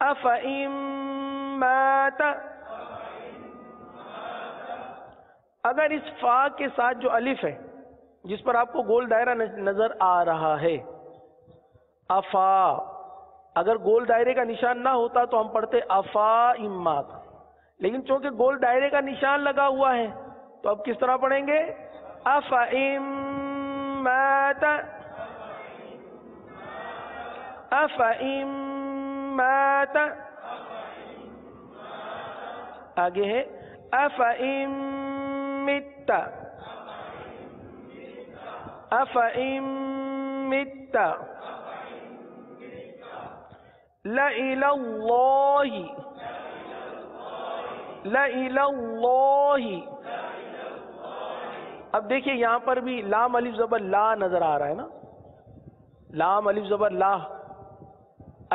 افإن مات، اگر اس فا کے ساتھ جو الف ہے جس پر آپ کو گول دائرہ نظر آ رہا ہے، افا، اگر گول دائرے کا نشان نہ ہوتا تو ہم پڑھتے افا امات، لیکن چونکہ گول دائرے کا نشان لگا ہوا ہے تو اب کس طرح پڑھیں گے؟ افا امات، افا امات، آگے ہے افا امت، افا امت، لَإِلَى اللَّهِ، لَإِلَى اللَّهِ، اب دیکھیے یہاں پر بھی لام الف زبر لا نظر آ رہا ہے نا، لام الف زبر لا،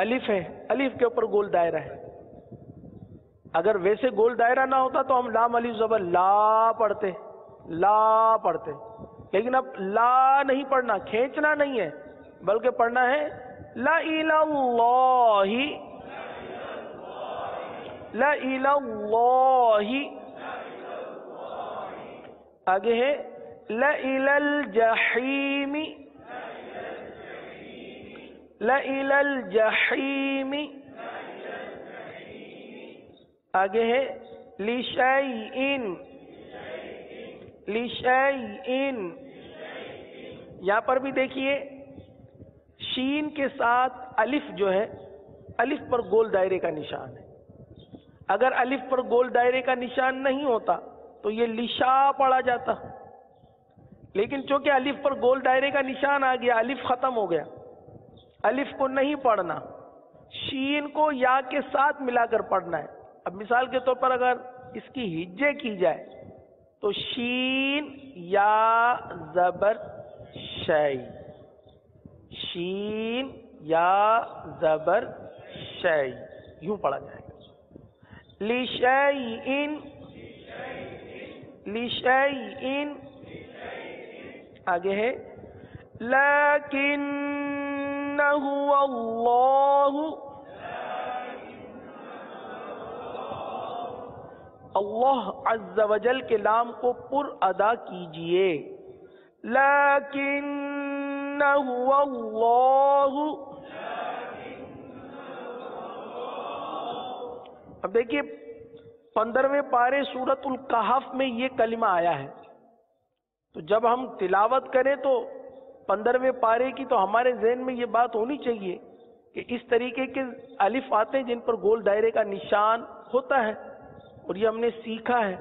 الف ہے، الف کے اوپر گول دائرہ ہے، اگر ویسے گول دائرہ نہ ہوتا تو ہم لام الف زبر لا پڑھتے، لا پڑھتے، لیکن اب لا نہیں پڑھنا، کھینچنا نہیں ہے، بلکہ پڑھنا ہے لَإِلَى اللَّهِ، لَإِلَى اللَّهِ، آگے ہے لَإِلَى الْجَحِيمِ، لَإِلَى الْجَحِيمِ، آگے ہے لِشَيْءٍ، لِشَيْءٍ، یہاں پر بھی دیکھیے شین کے ساتھ الف جو ہے، الف پر گول دائرے کا نشان ہے، اگر الف پر گول دائرے کا نشان نہیں ہوتا تو یہ لشا پڑھا جاتا، لیکن چونکہ الف پر گول دائرے کا نشان آ گیا، الف ختم ہو گیا، الف کو نہیں پڑھنا، شین کو یا کے ساتھ ملا کر پڑھنا ہے۔ اب مثال کے طور پر اگر اس کی ہجے کی جائے تو شین یا زبر شئی، شین یا زبر شئی، یوں پڑھا جائے گا، لِشَيْءٍ، لِشَيْءٍ، آگے ہے لَكِنَّهُ اللَّهُ، اللہ عز و جل کے لام کو پر ادا کیجئے، لَكِنَّهُ اللَّهُ، اب دیکھیے 15ویں پارے سورۃ الکہف میں یہ کلمہ آیا ہے، تو جب ہم تلاوت کریں تو 15ویں پارے کی تو ہمارے ذہن میں یہ بات ہونی چاہیے کہ اس طریقے کے الف آتے ہیں جن پر گول دائرے کا نشان ہوتا ہے، اور یہ ہم نے سیکھا ہے۔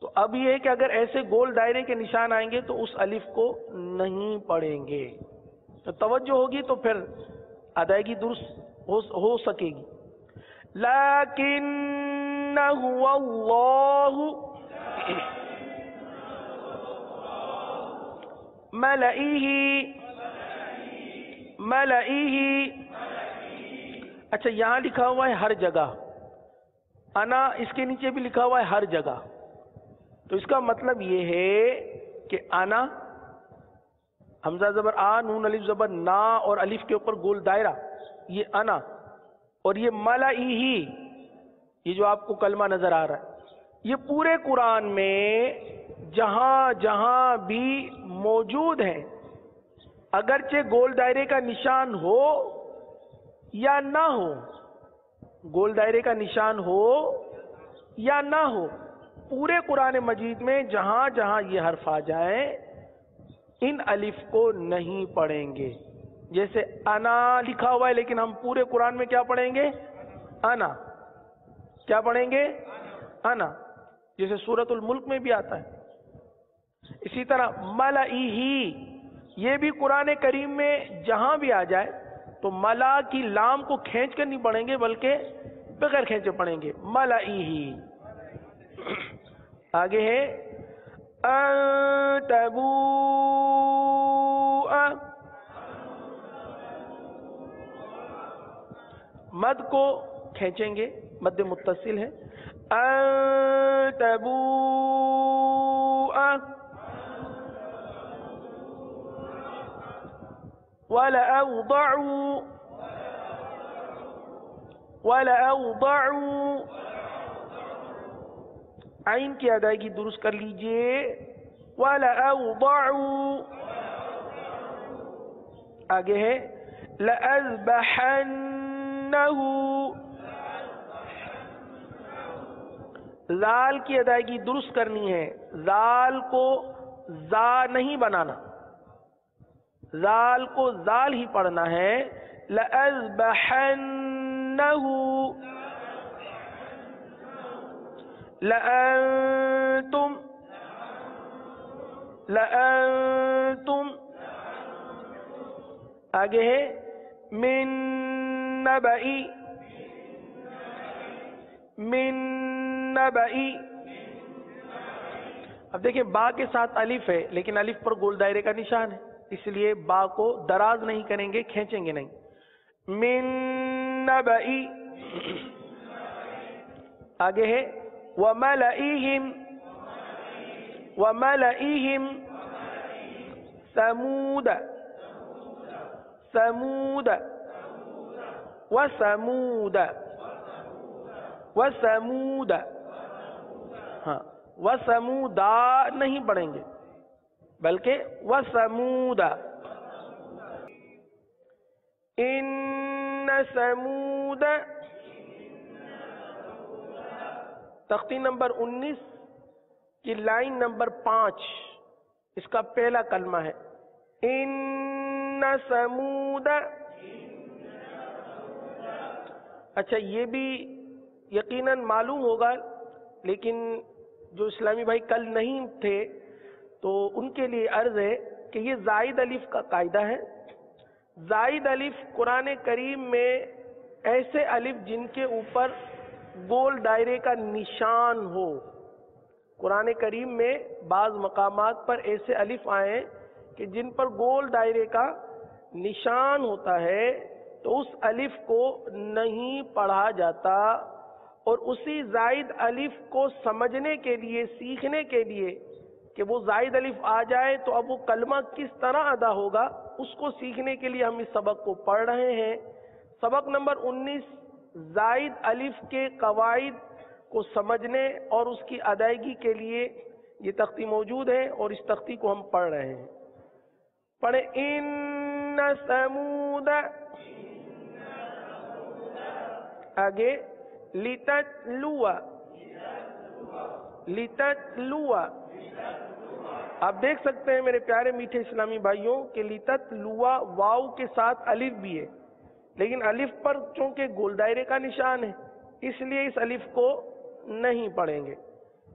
تو اب یہ ہے کہ اگر ایسے گول دائرے کے نشان آئیں گے تو اس الف کو نہیں پڑھیں گے، تو توجہ ہوگی تو پھر ادائیگی درست ہو سکے گی۔ لَكِنَّهُ اللَّهُ مَلَئِهِ، مَلَئِهِ، اچھا یہاں لکھا ہوا ہے ہر جگہ، انا اس کے نیچے بھی لکھا ہوا ہے ہر جگہ، تو اس کا مطلب یہ ہے کہ انا، حمزہ زبر آ، نون الف زبر نا اور الف کے اوپر گول دائرہ، یہ انا، اور یہ ملئہ، یہ جو آپ کو کلمہ نظر آ رہا ہے، یہ پورے قرآن میں جہاں جہاں بھی موجود ہیں، اگرچہ گول دائرے کا نشان ہو یا نہ ہو، گول دائرے کا نشان ہو یا نہ ہو، پورے قرآن مجید میں جہاں جہاں یہ حرف آ جائیں ان الف کو نہیں پڑھیں گے۔ جیسے انا لکھا ہوا ہے لیکن ہم پورے قرآن میں کیا پڑھیں گے؟ انا، کیا پڑھیں گے؟ انا، جیسے سورۃ الملک میں بھی آتا ہے۔ اسی طرح ملئہ، یہ بھی قرآن کریم میں جہاں بھی آ جائے تو ملا کی لام کو کھینچ کر نہیں پڑھیں گے بلکہ بغیر کھینچے پڑھیں گے، ملئہ۔ آگے ہے تبوء، مد کو کھینچیں گے، مد متصل ہے، تبوء وَلَأَوْضَعُوا، وَلَأَوْضَعُوا، عین کی ادائیگی درست کر لیجئے، وَلَأَوْضَعُوا، آگے ہے لَأَذْبَحَنَّهُ، زال کی ادائیگی درست کرنی ہے، زال کو زا نہیں بنانا، زال کو زال ہی پڑھنا ہے، لَأَذْبَحَنَّهُ، لَأَنْتُمْ، لَأَنْتُمْ، آگے ہے من نبئی، من نبئی، اب دیکھیں با کے ساتھ الف ہے لیکن الف پر گول دائرے کا نشان ہے، اس لیے با کو دراز نہیں کریں گے، کھینچیں گے نہیں، من نبئی، آگے ہے وَمَلَئِهِمْ، وَمَلَئِهِمْ ثَمُودَ، ثَمُودَ وَثَمُودَ، وَثَمُودَ، ہاں وَثَمُودَ نہیں پڑھیں گے بلکہ وَثَمُودَ، إِنَّ ثَمُودَ، تختی نمبر 19 کی لائن نمبر 5 اس کا پہلا کلمہ ہے، إِنَّ ثَمُودَ، اچھا یہ بھی یقیناً معلوم ہوگا لیکن جو اسلامی بھائی کل نہیں تھے تو ان کے لیے عرض ہے کہ یہ زائد الف کا قاعدہ ہے، زائد الف قرآن کریم میں ایسے الف جن کے اوپر گول دائرے کا نشان ہو، قرآن کریم میں بعض مقامات پر ایسے الف آئے کہ جن پر گول دائرے کا نشان ہوتا ہے تو اس الف کو نہیں پڑھا جاتا، اور اسی زائد الف کو سمجھنے کے لیے، سیکھنے کے لیے کہ وہ زائد الف آ جائے تو اب وہ کلمہ کس طرح ادا ہوگا، اس کو سیکھنے کے لیے ہم اس سبق کو پڑھ رہے ہیں۔ سبق نمبر 19 زائد الف کے قواعد کو سمجھنے اور اس کی ادائیگی کے لیے یہ تختی موجود ہے اور اس تختی کو ہم پڑھ رہے ہیں۔ پڑھیں ان ثمود، آگے لتتلوا، لتتلوا، آپ دیکھ سکتے ہیں میرے پیارے میٹھے اسلامی بھائیوں کہ لتتلوا واو کے ساتھ الف بھی ہے لیکن الف پر چونکہ گول دائرے کا نشان ہے اس لیے اس الف کو نہیں پڑھیں گے،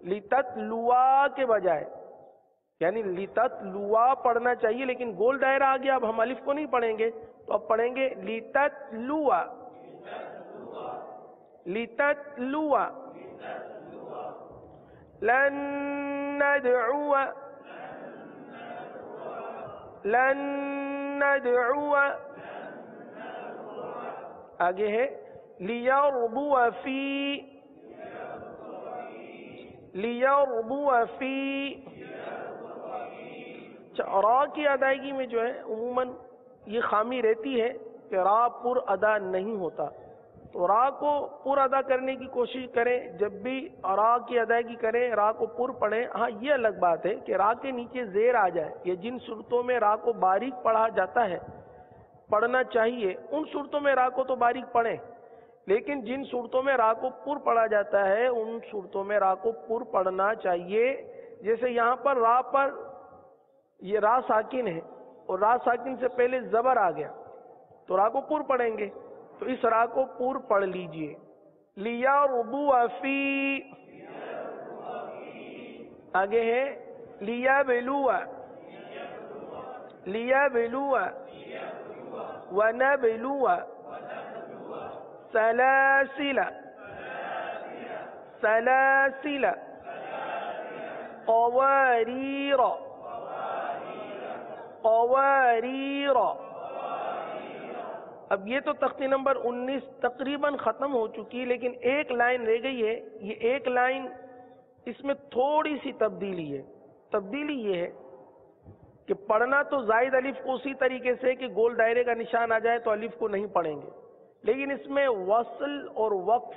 لتتلوا کے بجائے، یعنی لتتلوا پڑھنا چاہیے لیکن گول دائرہ آ گیا، اب ہم الف کو نہیں پڑھیں گے تو اب پڑھیں گے لتتلوا، لتتلوا، لن ندعو، لن ندعو، آگے ہے لیربو فی، لیربو فی، را کی ادائیگی میں جو ہے عموماً یہ خامی رہتی ہے کہ را پر ادا نہیں ہوتا، تو را کو پر ادا کرنے کی کوشش کریں، جب بھی را کی ادائیگی کریں را کو پر پڑھیں۔ ہاں یہ الگ بات ہے کہ را کے نیچے زیر آ جائے، یہ جن صورتوں میں را کو باریک پڑھا جاتا ہے، پڑھنا چاہیے، ان صورتوں میں را کو تو باریک پڑھیں، لیکن جن صورتوں میں را کو پر پڑھا جاتا ہے ان صورتوں میں را کو پر پڑھنا چاہیے۔ جیسے یہاں پر را پر یہ را ساکن ہے اور را ساکن سے پہلے زبر آ گیا تو را کو پر پڑھیں گے، تو اس را کو پر پڑھ لیجئے، لیربو فی، آگے ہے لیبلو، لیبلو ونبلو، سلاسل، سلاسل، قواریر، قواریر۔ اب یہ تو تختی نمبر 19 تقریباً ختم ہو چکی لیکن ایک لائن رہ گئی ہے، یہ ایک لائن اس میں تھوڑی سی تبدیلی ہے۔ تبدیلی یہ ہے کہ پڑھنا تو زائد الف کو اسی طریقے سے کہ گول دائرے کا نشان آ جائے تو الف کو نہیں پڑھیں گے، لیکن اس میں وصل اور وقف،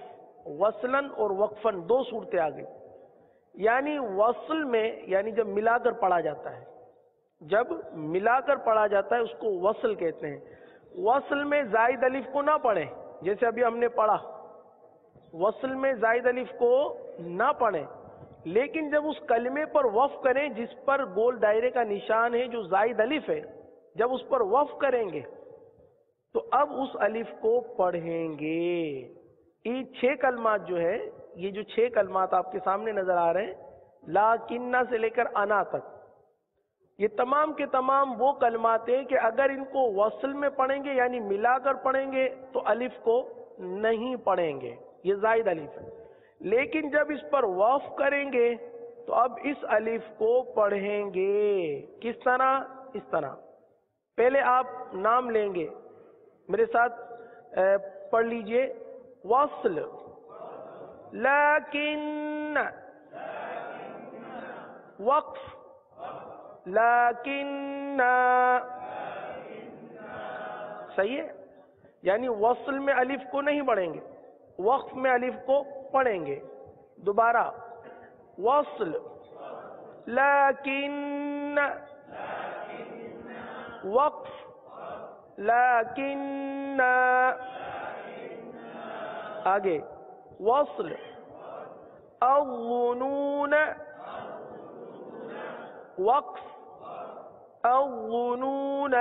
وصلن اور وقفن دو صورتیں آ گئی. یعنی وصل میں یعنی جب ملا کر پڑھا جاتا ہے، جب ملا کر پڑھا جاتا ہے اس کو وصل کہتے ہیں. وصل میں زائد الف کو نہ پڑھیں، جیسے ابھی ہم نے پڑھا، وصل میں زائد الف کو نہ پڑھیں، لیکن جب اس کلمے پر وقف کریں جس پر گول دائرے کا نشان ہے جو زائد الف ہے، جب اس پر وقف کریں گے تو اب اس الف کو پڑھیں گے. یہ 6 کلمات جو ہے، یہ جو 6 کلمات آپ کے سامنے نظر آ رہے ہیں، لاکنہ سے لے کر انا تک، یہ تمام کے تمام وہ کلمات ہیں کہ اگر ان کو وصل میں پڑھیں گے یعنی ملا کر پڑھیں گے تو الف کو نہیں پڑھیں گے، یہ زائد الف ہے. لیکن جب اس پر وقف کریں گے تو اب اس الف کو پڑھیں گے. کس طرح؟ اس طرح. پہلے آپ نام لیں گے، میرے ساتھ پڑھ لیجئے. وصل، لیکن، وقف، لیکن، صحیح ہے. یعنی وصل میں الف کو نہیں پڑھیں گے، وقف میں الف کو پڑھیں گے. دوبارہ، وصل، لیکن، وقف، لیکن، آگے وصل، الظنون، وقف، الظنون.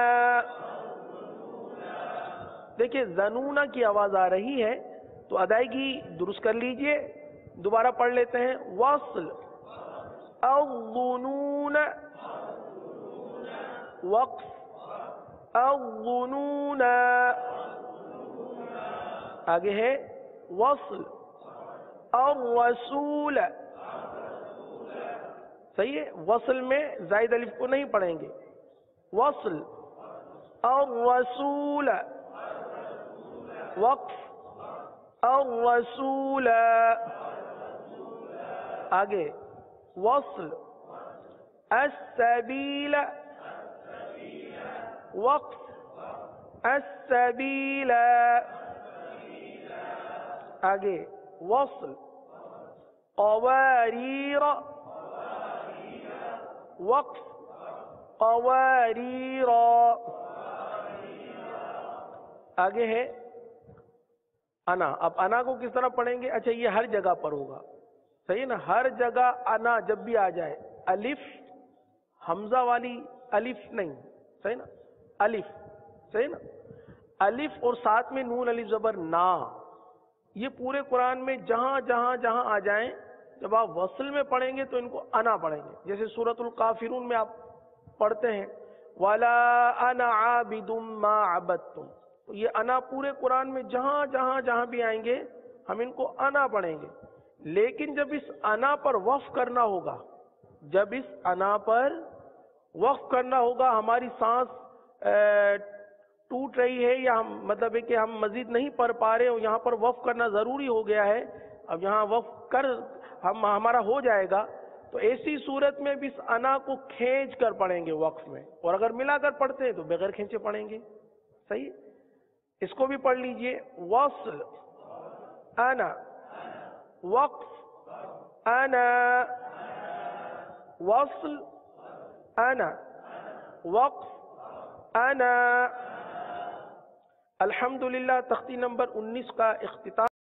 دیکھیں زنونہ کی آواز آ رہی ہے تو ادائیگی درست کر لیجئے. دوبارہ پڑھ لیتے ہیں. وصل، الظنون، وقف، الظنون. آگے ہے وصل، الرسول. صحیح ہے، وصل میں زائد الف کو نہیں پڑھیں گے. وصل، الرسول، وقف، الرسول. آگے وصل، السبیل، وقف، السبیل. آگے وصل، قواریر، وقف، قواریر. آگے ہے انا. اب انا کو کس طرح پڑھیں گے؟ اچھا یہ ہر جگہ پر ہوگا، صحیح نا. ہر جگہ انا جب بھی آ جائے، الف حمزہ والی الف نہیں، صحیح نا، الف، صحیح نا، الف اور ساتھ میں نون الف زبر نا. یہ پورے قرآن میں جہاں جہاں جہاں آ جائیں جب آپ وصل میں پڑھیں گے تو ان کو انا پڑھیں گے. جیسے سورۃ الکافرون میں آپ پڑھتے ہیں وَلَا أَنَا عَابِدٌ مَا عَبَدتُّمْ. تو یہ انا پورے قرآن میں جہاں جہاں جہاں بھی آئیں گے ہم ان کو انا پڑھیں گے. لیکن جب اس انا پر وقف کرنا ہوگا، جب اس انا پر وقف کرنا ہوگا، ہماری سانس ٹوٹ رہی ہے یا مطلب ہے کہ ہم مزید نہیں پڑھ پا رہے ہو، یہاں پر وقف کرنا ضروری ہو گیا ہے، اب یہاں وقف کر ہمارا ہو جائے گا، تو ایسی صورت میں بھی اس انا کو کھینچ کر پڑھیں گے وقف میں. اور اگر ملا کر پڑھتے ہیں تو بغیر کھینچے پڑھیں گے. صحیح. اس کو بھی پڑھ لیجئے. وصل، انا، وقف، انا، وصل، انا، وقف، انا. الحمدللہ تختی نمبر 19 کا اختتام.